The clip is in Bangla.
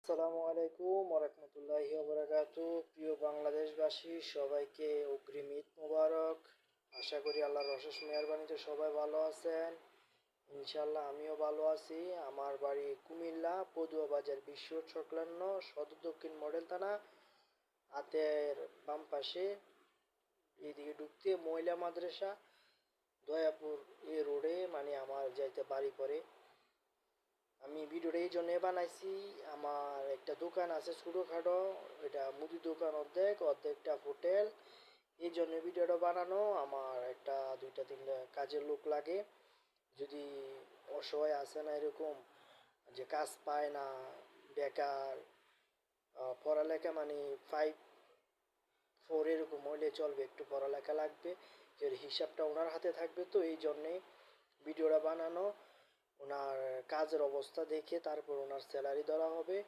আসসালামু আলাইকুম ওরহমতুল্লাহি ওবারাকাতু। প্রিয় বাংলাদেশবাসী, সবাইকে অগ্রিম ঈদ মোবারক। আশা করি আল্লাহর অশেষ মেহেরবানিতে সবাই ভালো আছেন। ইনশাল্লাহ আমিও ভালো আছি। আমার বাড়ি কুমিল্লা পদুয়া বাজার বিশ্ব সংলগ্ন সদর দক্ষিণ মডেল থানা, হাতের বাম পাশে এদিকে ঢুকতে মহিলা মাদ্রাসা দয়াপুর এ রোডে, মানে আমার যাইতে বাড়ি পড়ে। আমি ভিডিওটা এই জন্যে বানাইছি, আমার একটা দোকান আছে ছোটোখাটো, এটা মুদি দোকান, অর্ধেকটা হোটেল। এই জন্য ভিডিওটা বানানো। আমার একটা দুইটা তিনটা কাজের লোক লাগে, যদি অসহায় আছে না এরকম যে কাজ পায় না, বেকার, পড়ালেখা মানে 5-4 এরকম হলে চলবে, একটু পড়ালেখা লাগবে, এর হিসাবটা ওনার হাতে থাকবে। তো এই জন্যে ভিডিওটা বানানো। ওনার কাজের অবস্থা দেখে তারপর ওনার স্যালারি ধরা হবে।